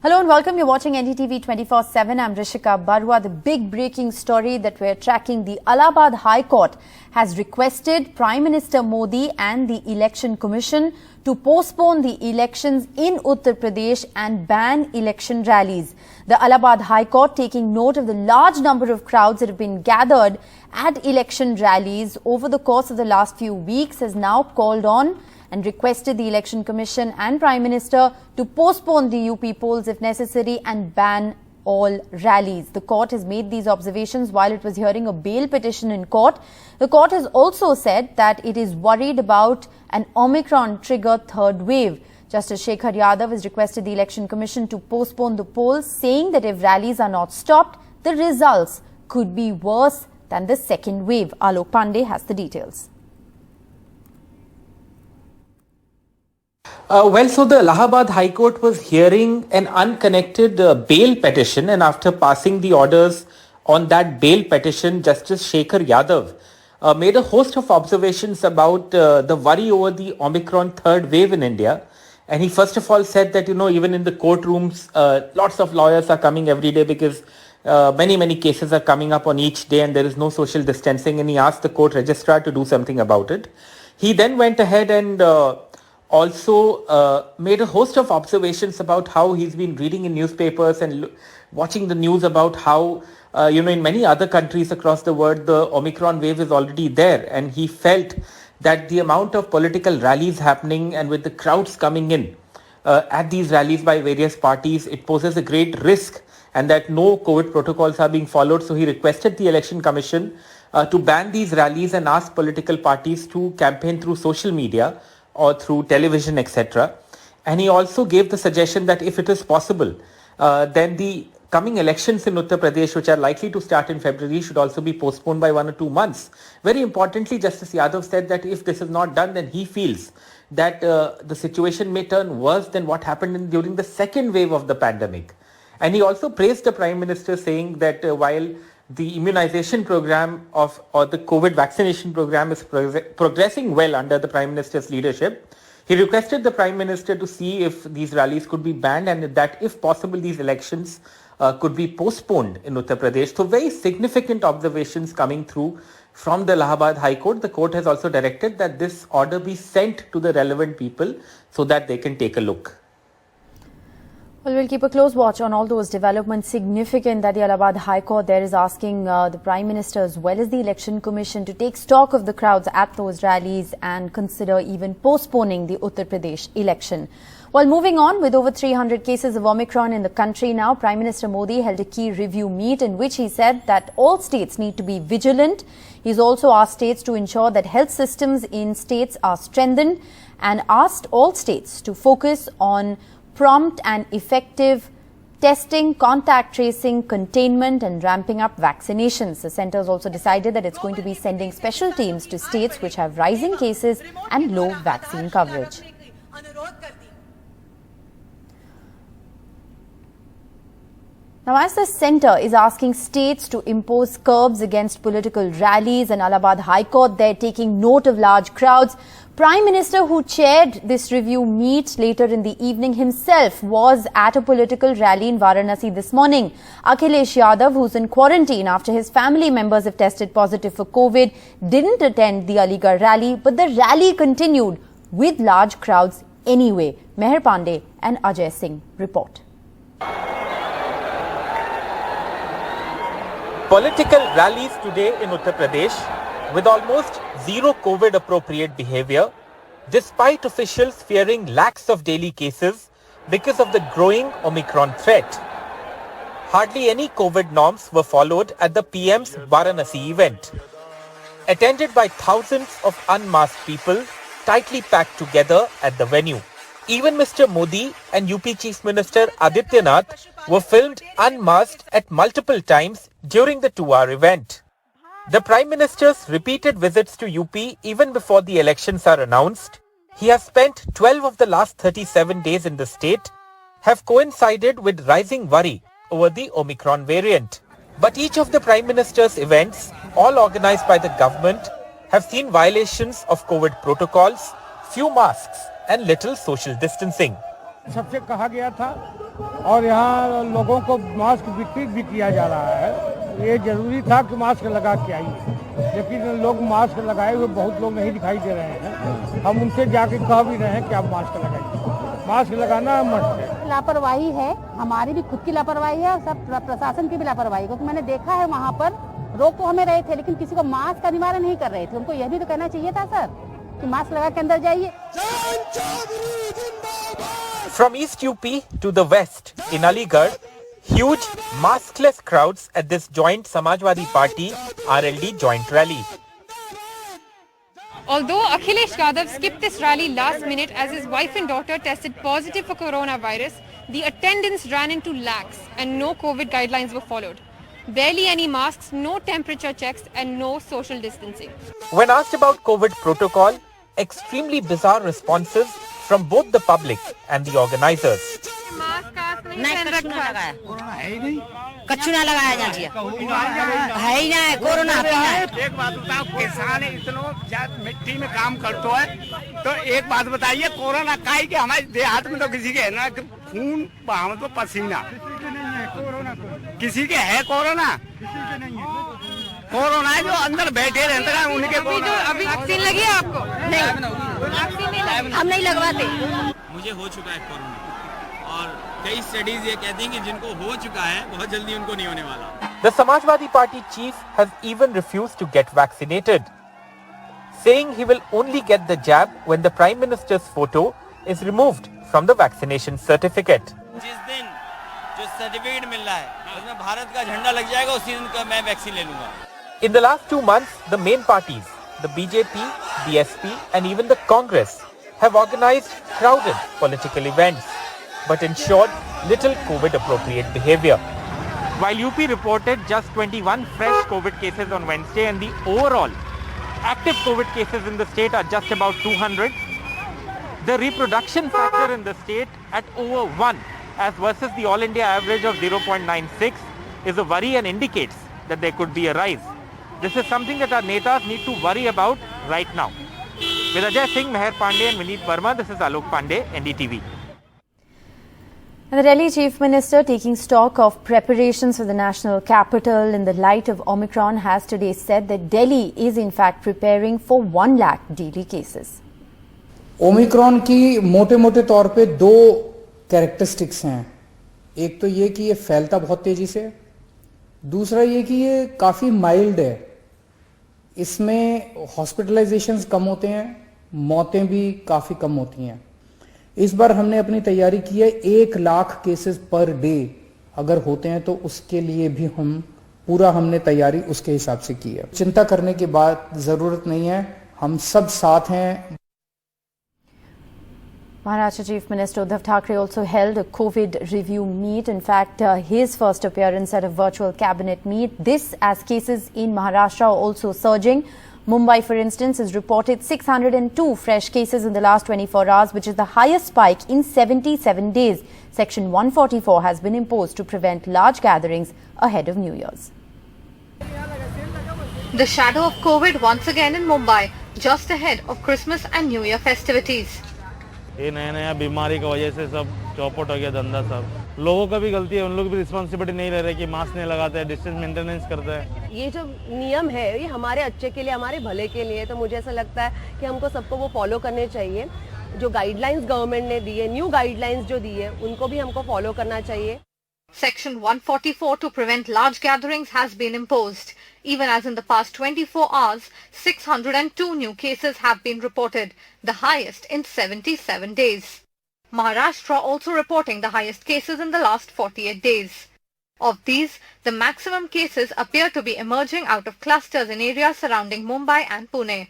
Hello and welcome. You're watching NDTV 24/7. I'm Rishika Barua. The big breaking story that we're tracking: the Allahabad High Court has requested Prime Minister Modi and the Election Commission to postpone the elections in Uttar Pradesh and ban election rallies. The Allahabad High Court, taking note of the large number of crowds that have been gathered at election rallies over the course of the last few weeks, has now called on and requested the Election Commission and Prime Minister to postpone the UP polls if necessary and ban all rallies. The court has made these observations while it was hearing a bail petition in court. The court has also said that it is worried about an Omicron-triggered third wave. Justice Shekhar Yadav has requested the Election Commission to postpone the polls, saying that if rallies are not stopped, the results could be worse than the second wave. Alok Pandey has the details. So the Allahabad High Court was hearing an unconnected bail petition, and after passing the orders on that bail petition, Justice Shekhar Yadav made a host of observations about the worry over the Omicron third wave in India. And he first of all said that, even in the courtrooms, lots of lawyers are coming every day because many cases are coming up on each day and there is no social distancing. And he asked the court registrar to do something about it. He then went ahead and also made a host of observations about how he's been reading in newspapers and watching the news about how, in many other countries across the world, the Omicron wave is already there. And he felt that the amount of political rallies happening and with the crowds coming in at these rallies by various parties, it poses a great risk and that no COVID protocols are being followed. So he requested the Election Commission to ban these rallies and ask political parties to campaign through social media or through television, etc. And he also gave the suggestion that if it is possible, then the coming elections in Uttar Pradesh, which are likely to start in February, should also be postponed by 1 or 2 months. Very importantly, Justice Yadav said that if this is not done, then he feels that the situation may turn worse than what happened during the second wave of the pandemic. And he also praised the Prime Minister, saying that while the immunization program or the COVID vaccination program is progressing well under the Prime Minister's leadership, he requested the Prime Minister to see if these rallies could be banned and that if possible these elections could be postponed in Uttar Pradesh. So very significant observations coming through from the Allahabad High Court. The court has also directed that this order be sent to the relevant people so that they can take a look. Well, we'll keep a close watch on all those developments. Significant that the Allahabad High Court there is asking the Prime Minister as well as the Election Commission to take stock of the crowds at those rallies and consider even postponing the Uttar Pradesh election. While moving on, with over 300 cases of Omicron in the country now, Prime Minister Modi held a key review meet in which he said that all states need to be vigilant. He's also asked states to ensure that health systems in states are strengthened and asked all states to focus on prompt and effective testing, contact tracing, containment and ramping up vaccinations. The centre has also decided that it's going to be sending special teams to states which have rising cases and low vaccine coverage. Now, as the centre is asking states to impose curbs against political rallies and Allahabad High Court, they're taking note of large crowds. Prime Minister, who chaired this review meet later in the evening, himself was at a political rally in Varanasi this morning. Akhilesh Yadav, who's in quarantine after his family members have tested positive for COVID, didn't attend the Aligarh rally, but the rally continued with large crowds anyway. Meher Pandey and Ajay Singh report. Political rallies today in Uttar Pradesh with almost zero COVID appropriate behavior, despite officials fearing lakhs of daily cases because of the growing Omicron threat. Hardly any COVID norms were followed at the PM's Varanasi event. Attended by thousands of unmasked people tightly packed together at the venue. Even Mr. Modi and UP Chief Minister Adityanath were filmed unmasked at multiple times during the 2-hour event. The Prime Minister's repeated visits to UP even before the elections are announced, he has spent 12 of the last 37 days in the state, have coincided with rising worry over the Omicron variant. But each of the Prime Minister's events, all organized by the government, have seen violations of COVID protocols, few masks and little social distancing. सबसे कहा गया था और यहाँ लोगों को mask वितरित भी किया जा रहा है। ये जरूरी था कि मास्क लगा के आइए, लेकिन लोग मास्क लगाए हुए बहुत लोग नहीं दिखाई दे रहे हैं। हम उनसे जाके कह भी रहे हैं कि आप मास्क लगाइए, मास्क लगाना मस्ट है। लापरवाही है, हमारी भी खुद की लापरवाही है और सब प्रशासन की भी लापरवाही, क्योंकि मैंने देखा है वहाँ पर रोक तो हमें रहे थे लेकिन किसी को मास्क का निवारण नहीं कर रहे थे। उनको यह भी तो कहना चाहिए था सर कि मास्क लगा के अंदर जाइए। From East UP to the West, in Aligarh, huge maskless crowds at this joint Samajwadi Party RLD joint rally. Although Akhilesh Yadav skipped this rally last minute as his wife and daughter tested positive for coronavirus, the attendance ran into lakhs and no COVID guidelines were followed. Barely any masks, no temperature checks and no social distancing. When asked about COVID protocol, extremely bizarre responses from both the public and the organizers. कच्चू ना लगाया जा चाहिए, है ही ना corona. एक बात बताओ, किसान इतनो मिट्टी में काम करते है तो एक बात बताइए, कोरोना काहे के हमारे देहात में तो किसी के है ना खून बहाव तो पसीना, किसी के है कोरोना? कोरोना है जो अंदर बैठे रहते हैं उनके। अभी वैक्सीन लगी है आपको? नहीं, हम नहीं लगवाते। मुझे हो चुका है कोरोना और कई स्टडीज ये कहती हैं कि जिनको हो चुका है बहुत जल्दी उनको नहीं होने वाला। The Samajwadi Party chief has even refused to get vaccinated, saying he will only get the jab when the Prime Minister's photo is removed from the vaccination certificate. जिस दिन जो सर्टिफिकेट मिल रहा है उसमें भारत का झंडा लग जाएगा, उसी दिन का मैं वैक्सीन ले लूंगा। In the last 2 months, the main parties, the BJP, the SP and even the Congress have organized crowded political events, but ensured little COVID-appropriate behavior. While UP reported just 21 fresh COVID cases on Wednesday and the overall active COVID cases in the state are just about 200, the reproduction factor in the state at over 1 as versus the all India average of 0.96 is a worry and indicates that there could be a rise. This is something that our netas need to worry about right now. With Ajay Singh, Meher Pandey and Vineet Verma, this is Alok Pandey, NDTV. And the Delhi Chief Minister, taking stock of preparations for the national capital in the light of Omicron, has today said that Delhi is in fact preparing for 1 lakh daily cases. Omicron की मोटे मोटे तौर पे 2 characteristics हैं। एक तो ये कि ये फैलता बहुत तेजी से, दूसरा ये कि ये काफी माइल्ड है। इसमें हॉस्पिटलाइजेशंस कम होते हैं, मौतें भी काफी कम होती हैं। इस बार हमने अपनी तैयारी की है 1 लाख केसेस पर डे अगर होते हैं तो उसके लिए भी हमने तैयारी उसके हिसाब से की है। चिंता करने की बात जरूरत नहीं है, हम सब साथ हैं। Maharashtra Chief Minister Uddhav Thackeray also held a COVID review meet. In fact, his first appearance at a virtual cabinet meet. This as cases in Maharashtra are also surging. Mumbai, for instance, has reported 602 fresh cases in the last 24 hours, which is the highest spike in 77 days. Section 144 has been imposed to prevent large gatherings ahead of New Year's. The shadow of COVID once again in Mumbai, just ahead of Christmas and New Year festivities. ये नया बीमारी की वजह से सब चौपट हो गया धंधा। सब लोगों का भी गलती है, उन लोग भी रिस्पॉन्सिबिलिटी नहीं ले रहे कि मास्क नहीं लगाते हैं, डिस्टेंस मेंटेनेंस करते हैं। ये जो नियम है ये हमारे अच्छे के लिए, हमारे भले के लिए, तो मुझे ऐसा लगता है कि हमको सबको वो फॉलो करने चाहिए। जो गाइडलाइंस गवर्नमेंट ने दी है, न्यू गाइडलाइंस जो दी है, उनको भी हमको फॉलो करना चाहिए। Section 144 to prevent large gatherings has been imposed. Even as in the past 24 hours, 602 new cases have been reported, the highest in 77 days. Maharashtra also reporting the highest cases in the last 48 days. Of these, the maximum cases appear to be emerging out of clusters in areas surrounding Mumbai and Pune.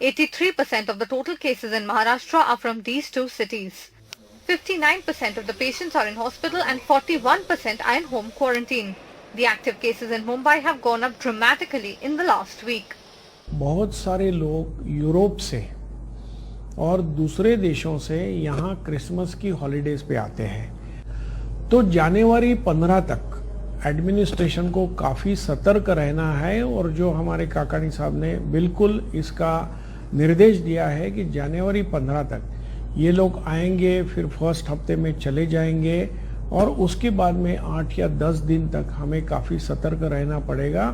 83% of the total cases in Maharashtra are from these 2 cities. 59% of the patients are in hospital and 41% are in home quarantine. The active cases in Mumbai have gone up dramatically in the last week. बहुत सारे लोग Europe से और दूसरे देशों से यहाँ Christmas की हॉलीडेज पे आते हैं, तो जनवरी 15 तक एडमिनिस्ट्रेशन को काफ़ी सतर्क रहना है। और जो हमारे काकानी साहब ने बिल्कुल इसका निर्देश दिया है कि जनवरी 15 तक ये लोग आएंगे, फिर फर्स्ट हफ्ते में चले जाएंगे, और उसके बाद में 8 या 10 दिन तक हमें काफ़ी सतर्क रहना पड़ेगा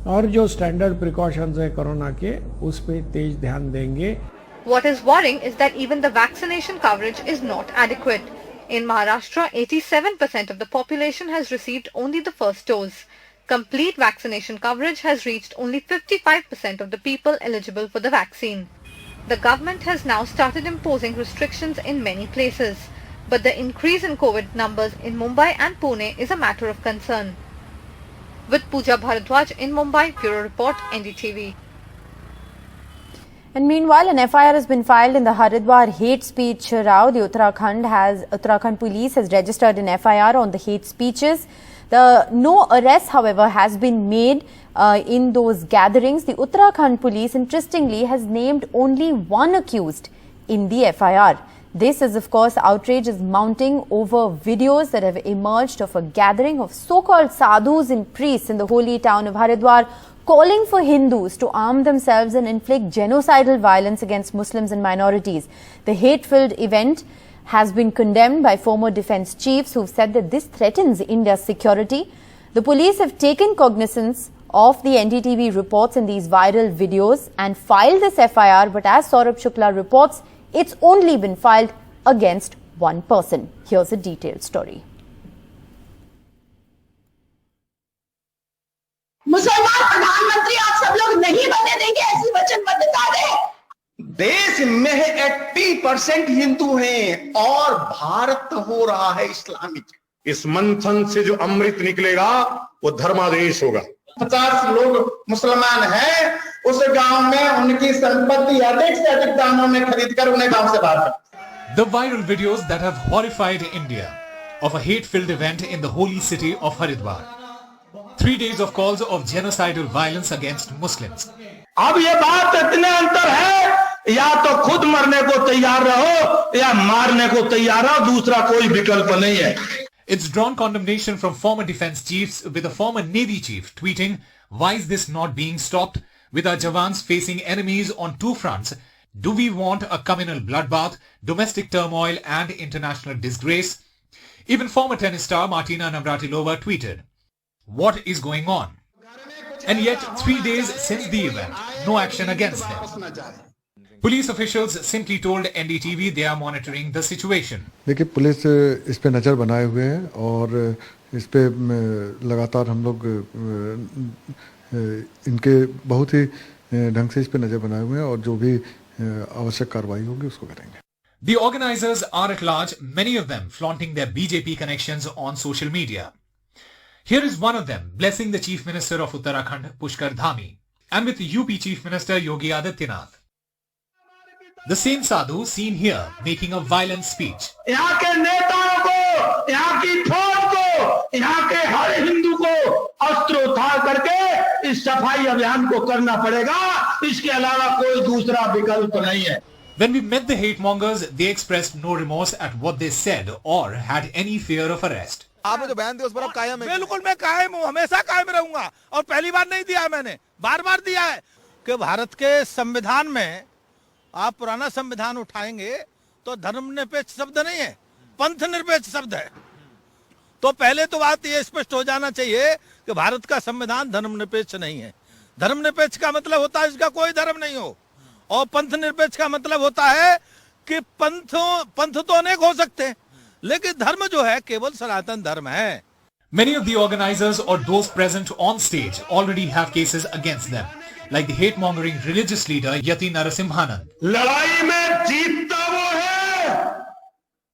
और जो स्टैंडर्ड प्रिकॉशंस है कोरोना के उस पे तेज ध्यान देंगे. What is worrying is that even the vaccination coverage is not adequate. In Maharashtra, 87% of the population has received only the first dose. Complete vaccination coverage has reached only 55% of the people eligible for the vaccine. The government has now started imposing restrictions in many places, but the increase in COVID numbers in Mumbai and Pune is a matter of concern. With Pooja Bharadwaj in Mumbai, Bureau Report, NDTV. And meanwhile, an FIR has been filed in the Haridwar hate speech row. The Uttarakhand police has registered an FIR on the hate speeches. No arrest, however, has been made in those gatherings. The Uttarakhand police, interestingly, has named only one accused in the FIR. This is, of course, outrage is mounting over videos that have emerged of a gathering of so-called sadhus and priests in the holy town of Haridwar, calling for Hindus to arm themselves and inflict genocidal violence against Muslims and minorities. The hate-filled event has been condemned by former defense chiefs who've said that this threatens India's security. The police have taken cognizance of the NDTV reports in these viral videos and filed this FIR, but as Saurabh Shukla reports, it's only been filed against one person. Here's a detailed story. मुसलमान प्रधानमंत्री आप सब लोग नहीं बनने देंगे, ऐसी वचनबद्धता दें। देश में 80% हिंदू हैं और भारत हो रहा है इस्लामिक। इस मंथन से जो अमृत निकलेगा वो धर्मादेश होगा। 50 लोग मुसलमान हैं, उस गांव में उनकी संपत्ति अधिक से अधिक दामों में खरीदकर उन्हें गांव से बाहर कर। The viral videos that have horrified India of a hate-filled event in the holy city of Haridwar. 3 days of calls of genocidal violence against Muslims. अब ये बात इतने अंतर है, या तो खुद मरने को तैयार रहो या मारने को तैयार रहो, दूसरा कोई विकल्प नहीं है. It's drawn condemnation from former defense chiefs, with a former Navy chief tweeting, "Why is this not being stopped? With our Jawans facing enemies on 2 fronts, do we want a communal bloodbath, domestic turmoil and international disgrace?" Even former tennis star Martina Navratilova tweeted, "What is going on?" And yet, 3 days since the event, no action against them. Police officials simply told NDTV they are monitoring the situation. देखिए, police इस पे नज़र बनाए हुए हैं और इस पे लगातार हम लोग इनके बहुत ही ढंग से इस पे नज़र बनाए हुए हैं और जो भी आवश्यक कार्रवाई होगी उसको करेंगे. The organizers are at large, many of them flaunting their BJP connections on social media. Here is one of them blessing the Chief Minister of Uttarakhand, Pushkar Dhami, and with UP Chief Minister Yogi Adityanath. The same sadhu seen here making a violent speech. यहाँ के नेताओं को, यहाँ की फौज को, यहाँ के हर हिंदू को अस्त्र उठा करके इस सफाई अभियान को करना पड़ेगा. इसके अलावा कोई दूसरा विकल्प नहीं है. When we met the hate mongers, they expressed no remorse at what they said or had any fear of arrest. आपने जो बयान दिया उस पर आप कायम हैं? बिल्कुल मैं कायम हूँ, हमेशा कायम रहूंगा और पहली बार नहीं दिया है, मैंने बार-बार दिया है कि भारत के संविधान में आप पुराना संविधान उठाएंगे तो धर्मनिरपेक्ष शब्द नहीं है, पंथ निरपेक्ष शब्द है. तो पहले तो बात ये स्पष्ट हो जाना चाहिए कि भारत का संविधान धर्मनिरपेक्ष नहीं है. धर्मनिरपेक्ष का मतलब होता है इसका कोई धर्म नहीं हो, और पंथ निरपेक्ष का मतलब होता है कि पंथ तो अनेक हो सकते हैं, लेकिन धर्म जो है केवल सनातन धर्म है. Many of the organizers or those present on stage already have cases against them, like the hate-mongering religious leader Yati Narasimhanan. लड़ाई में जीतता वो है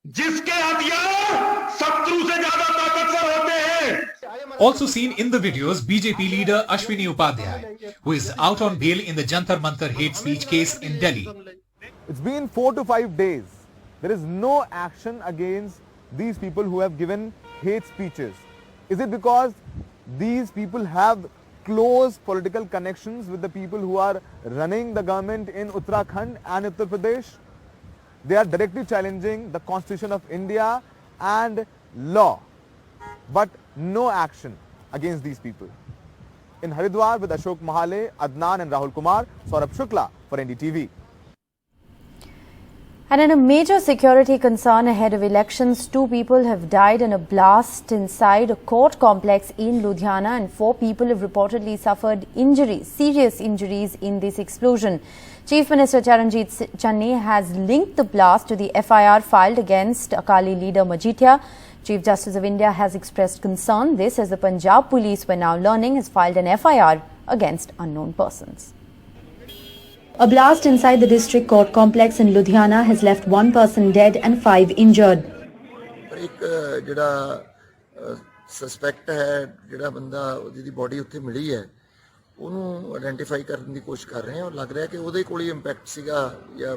जिसके हथियार शत्रु से ज्यादा ताकतवर होते हैं. Also seen in the videos, BJP leader Ashwini Upadhyay, who is out on bail in the Jantar Mantar hate speech case in Delhi. It's been 4 to 5 days. There is no action against these people who have given hate speeches. Is it because these people have close political connections with the people who are running the government in Uttarakhand and Uttar Pradesh? They are directly challenging the Constitution of India and law, but no action against these people. In Haridwar with Ashok Mahale, Adnan and Rahul Kumar, Saurabh Shukla for NDTV. And in a major security concern ahead of elections, 2 people have died in a blast inside a court complex in Ludhiana and 4 people have reportedly suffered serious injuries in this explosion. Chief Minister Charanjit Channi has linked the blast to the FIR filed against Akali leader Majithia. Chief Justice of India has expressed concern. This, as the Punjab police were now learning, has filed an FIR against unknown persons. A blast inside the district court complex in Ludhiana has left 1 person dead and 5 injured. एक जिहड़ा suspect है जिहड़ा बंदा जिहदी body उत्थे मिली है ਉਹਨੂੰ identify ਕਰਨ ਦੀ ਕੋਸ਼ਿਸ਼ ਕਰ ਰਹੇ ਹਾਂ ਔਰ ਲੱਗ ਰਿਹਾ ਕਿ ਉਹਦੇ ਕੋਲ ਹੀ ਇੰਪੈਕਟ ਸੀਗਾ ਜਾਂ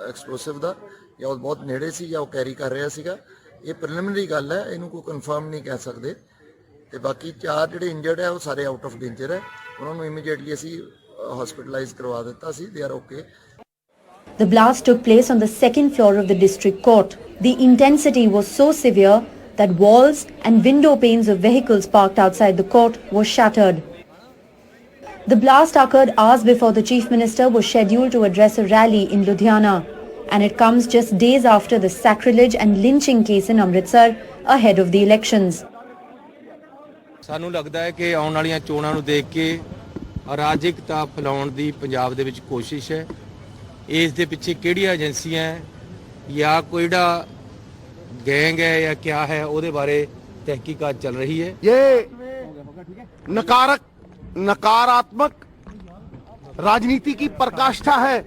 ਐਕਸਪਲੋਸਿਵ ਦਾ ਜਾਂ ਉਹ ਬਹੁਤ ਨੇੜੇ ਸੀ ਜਾਂ ਉਹ ਕੈਰੀ ਕਰ ਰਿਹਾ ਸੀਗਾ ਇਹ ਪ੍ਰੀਲਿਮਿਨਰੀ ਗੱਲ ਹੈ ਇਹਨੂੰ ਕੋਈ ਕਨਫਰਮ ਨਹੀਂ ਕਹਿ ਸਕਦੇ ਤੇ ਬਾਕੀ 4 ਜਿਹੜੇ ਇੰਜਰਡ ਹੈ ਉਹ ਸਾਰੇ ਆਊਟ ਆਫ ਡੇਂਜਰ ਹੈ ਉਹਨਾਂ ਨੂੰ ਇਮੀਡੀਏਟਲੀ ਅਸੀਂ hospitalized करवा देता सी. They are okay. The blast took place on the 2nd floor of the district court. The intensity was so severe that walls and window panes of vehicles parked outside the court were shattered. The blast occurred hours before the Chief Minister was scheduled to address a rally in Ludhiana, and it comes just days after the sacrilege and lynching case in Amritsar ahead of the elections. ਸਾਨੂੰ ਲੱਗਦਾ ਹੈ ਕਿ ਆਉਣ ਵਾਲੀਆਂ ਚੋਣਾਂ ਨੂੰ ਦੇਖ ਕੇ ਅਰਾਜਕਤਾ ਫੈਲਾਉਣ ਦੀ ਪੰਜਾਬ ਦੇ ਵਿੱਚ ਕੋਸ਼ਿਸ਼ ਹੈ ਇਸ ਦੇ ਪਿੱਛੇ ਕਿਹੜੀਆਂ ਏਜੰਸੀਆਂ ਜਾਂ ਕੋਈ ਜਿਹੜਾ ਗੈਂਗ ਹੈ ਜਾਂ ਕਿਆ ਹੈ ਉਹਦੇ ਬਾਰੇ ਤਹਿਕੀਕਾਤ ਚੱਲ ਰਹੀ ਹੈ ये नकारात्मक राजनीति की पराकाष्ठा है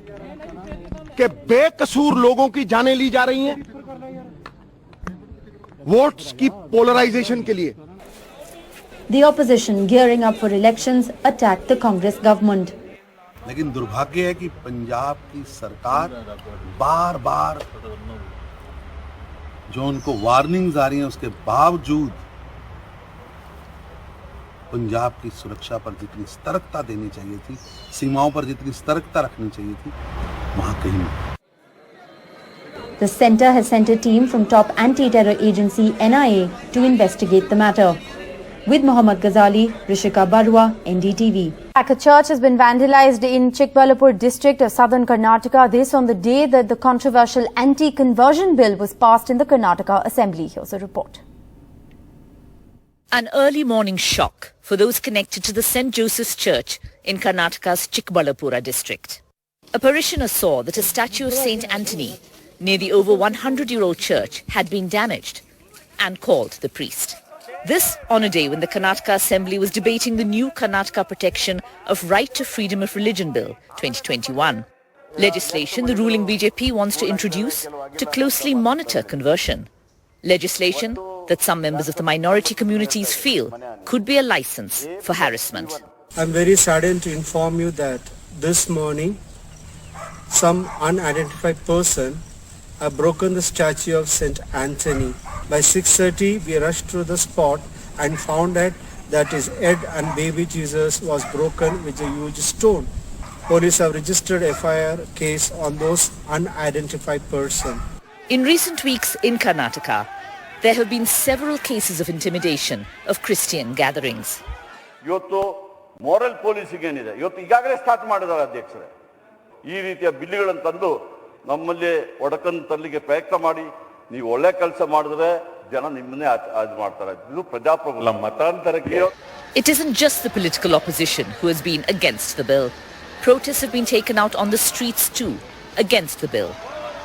कि बेकसूर लोगों की जानें ली जा रही हैं वोट्स की पोलराइजेशन के लिए. The opposition, gearing up for elections, attacked the Congress government. लेकिन दुर्भाग्य है कि पंजाब की सरकार बार-बार जो उनको वार्निंग्स आ रही हैं उसके बावजूद पंजाब की सुरक्षा पर जितनी सतर्कता देनी चाहिए थी, सीमाओं पर जितनी सतर्कता रखनी चाहिए थी, वहां कहीं नहीं. The centre has sent a team from top anti-terror agency NIA to investigate the matter. With Mohammad Ghazali, Rishika Barua, NDTV. A church has been vandalized in Chikbalapur district of southern Karnataka. This on the day that the controversial anti-conversion bill was passed in the Karnataka Assembly. Here's a report. An early morning shock for those connected to the St. Joseph's Church in Karnataka's Chikbalapura district. A parishioner saw that a statue of Saint Anthony near the over 100-year-old church had been damaged and called the priest. This on a day when the Karnataka Assembly was debating the new Karnataka Protection of Right to Freedom of Religion Bill 2021. Legislation the ruling BJP wants to introduce to closely monitor conversion. Legislation that some members of the minority communities feel could be a license for harassment. I'm very saddened to inform you that this morning some unidentified person have broken the statue of St. Anthony. By 6:30, we rushed to the spot and found that his head and baby Jesus was broken with a huge stone. Police have registered FIR case on those unidentified person. In recent weeks in Karnataka, there have been several cases of intimidation of Christian gatherings. ಇವತ್ತು moral policing ಏನಿದೆ ಇವತ್ತು ಈಗಾಗಲೇ start ಮಾಡಿದ್ದಾರೆ ಅಧ್ಯಕ್ಷರೇ ಈ ರೀತಿಯ ಬಿಲ್ಲುಗಳನ್ನು ತಂದು ನಮ್ಮಲ್ಲಿ ಒಡಕನ್ನು ತರಲಿಕ್ಕೆ ಪ್ರಯತ್ನ ಮಾಡಿ ನೀವು ಒಳ್ಳೆ ಕೆಲಸ ಮಾಡಿದ್ರೆ ಜನ ನಿಮ್ಮನ್ನೇ ಆಜ್ ಮಾಡ್ತಾರೆ ಇದು ಪ್ರಜಾಪ್ರಭುತ್ವ ಮತಾಂತರಕ್ಕೆ. It isn't just the political opposition who has been against the bill. Protests have been taken out on the streets too against the bill,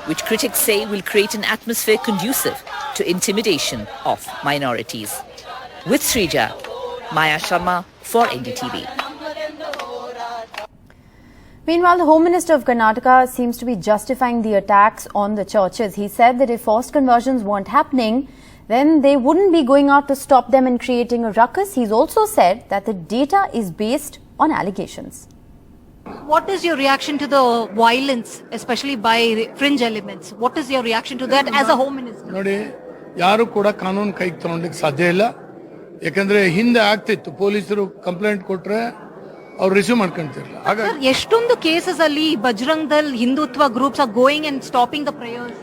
which critics say will create an atmosphere conducive to intimidation of minorities. With Srija, Maya Sharma for NDTV. Meanwhile, the Home Minister of Karnataka seems to be justifying the attacks on the churches. He said that if forced conversions weren't happening, then they wouldn't be going out to stop them and creating a ruckus. He's also said that the data is based on allegations. What is your reaction to the violence, especially by fringe elements? What is your reaction to that as a Home Minister? ನೋಡಿ ಯಾರು ಕೂಡ ಕಾನೂನು ಕೈಗೆ ತಗೊಳ್ಳಿಕ್ಕೆ ಸಾಧ್ಯ ಇಲ್ಲ ಯಾಕಂದ್ರೆ ಹಿಂದೆ ಆಗ್ತಿತ್ತು ಪೊಲೀಸರು ಕಂಪ್ಲೇಂಟ್ ಕೊಟ್ರೆ ಅವ್ರು ರಿಸೀವ್ ಮಾಡ್ಕೊಂತಿರಲಿಲ್ಲ ಹಾಗಾಗಿ ಎಷ್ಟೊಂದು ಕೇಸಸ್ ಅಲ್ಲಿ Bajrang Dal Hindutva groups are going and stopping the prayers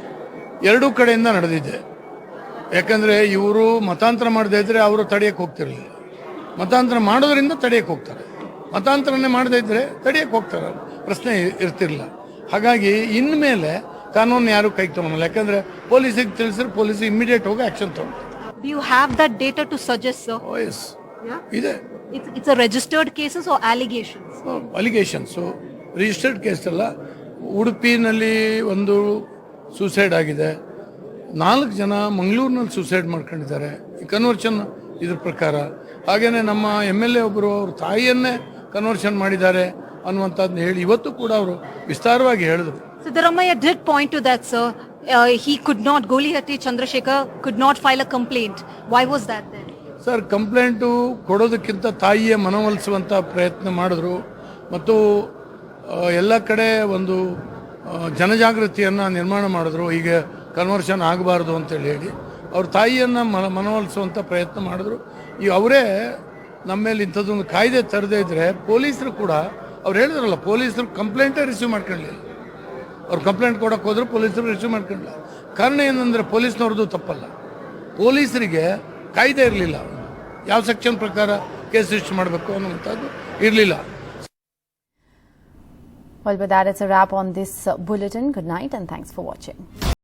ಎರಡೂ ಕಡೆಯಿಂದ ನಡೆದಿದೆ ಯಾಕಂದ್ರೆ ಇವರು ಮತಾಂತರ ಮಾಡದೇ ಇದ್ರೆ ಅವರು ತಡೆಯಕ್ಕೆ ಹೋಗ್ತಿರಲಿಲ್ಲ ಮತಾಂತರ ಮಾಡೋದ್ರಿಂದ ತಡೆಯಕ್ಕೆ ಹೋಗ್ತಾರೆ ಮತಾಂತರನೇ ಮಾಡದೇ ಇದ್ರೆ ತಡೆಯಕ್ಕೆ ಹೋಗ್ತಾರೆ ಪ್ರಶ್ನೆ ಇರ್ತಿರಲಿಲ್ಲ ಹಾಗಾಗಿ ಇನ್ಮೇಲೆ ಕಾನೂನು ಯಾರು ಕೈಗೆ ತಗೊಳಲ್ಲ. ಯಾಕಂದ್ರೆ ಪೊಲೀಸಿಗೆ ತಿಳಿಸಿದ್ರೆ ಪೊಲೀಸ್ ಇಮಿಡಿಯೇಟ್ ಹೋಗಿ ಆಕ್ಷನ್ ತಗೊಳ್ತಾರೆ. Do you have that data to suggest, sir? Oh yes. Yeah. ಇದೆ. It's a registered cases or allegations? Allegations, registered case ಅಲ್ಲ. ಉಡುಪಿನಲ್ಲಿ ಒಂದು ಸೂಸೈಡ್ ಆಗಿದೆ, 4 ಜನ ಮಂಗಳೂರಿನಲ್ಲಿ ಸೂಸೈಡ್ ಮಾಡ್ಕೊಂಡಿದ್ದಾರೆ ಈ ಕನ್ವರ್ಷನ್ ಇದ್ರ ಪ್ರಕಾರ. ಹಾಗೇನೆ ನಮ್ಮ MLA ಒಬ್ಬರು ಅವ್ರ ತಾಯಿಯನ್ನೇ ಕನ್ವರ್ಷನ್ ಮಾಡಿದ್ದಾರೆ ಅನ್ನುವಂಥದ್ದನ್ನ ಹೇಳಿ ಇವತ್ತು ಕೂಡ ಅವರು ವಿಸ್ತಾರವಾಗಿ ಹೇಳಿದ್ರು. Siddaramaiah did point to that, sir. He could not, Golihatti Chandrasekhar could not file a complaint. Why was that then? Sir, complaint ಕೊಡೋದಕ್ಕಿಂತ ತಾಯಿಯ ಮನವೊಲಿಸುವಂಥ ಪ್ರಯತ್ನ ಮಾಡಿದ್ರು ಮತ್ತು ಎಲ್ಲ ಕಡೆ ಒಂದು ಜನಜಾಗೃತಿಯನ್ನು ನಿರ್ಮಾಣ ಮಾಡಿದ್ರು. ಈಗ ಕನ್ವರ್ಷನ್ ಆಗಬಾರ್ದು ಅಂತೇಳಿ ಹೇಳಿ ಅವ್ರ ತಾಯಿಯನ್ನು ಮನವೊಲಿಸುವಂಥ ಪ್ರಯತ್ನ ಮಾಡಿದ್ರು. ಈಗ ಅವರೇ ನಮ್ಮ ಮೇಲೆ ಇಂಥದ್ದೊಂದು ಕಾಯ್ದೆ ತರದೇ ಇದ್ದರೆ ಪೊಲೀಸರು ಕೂಡ ಅವ್ರು ಹೇಳಿದ್ರಲ್ಲ, ಪೊಲೀಸರು ಕಂಪ್ಲೇಂಟೇ ರಿಸೀವ್ ಮಾಡ್ಕೊಳ್ಳಿಲ್ಲ. ಅವ್ರು ಕಂಪ್ಲೇಂಟ್ ಕೊಡೋಕೆ ಹೋದ್ರು ಪೊಲೀಸರು ರಿಸೀವ್ ಮಾಡ್ಕೊಳ್ಳಿಲ್ಲ. ಕಾರಣ ಏನಂದರೆ ಪೊಲೀಸ್ನವ್ರದ್ದು ತಪ್ಪಲ್ಲ, ಪೊಲೀಸರಿಗೆ ಕಾಯ್ದೆ ಇರಲಿಲ್ಲ. ಯಾವ ಸೆಕ್ಷನ್ ಪ್ರಕಾರ ಕೇಸ್ ರಿಜಿಸ್ಟರ್ ಮಾಡಬೇಕು ಅನ್ನುವಂಥದ್ದು ಇರಲಿಲ್ಲ. Well, with that, it's a wrap on this bulletin. Good night and thanks for watching.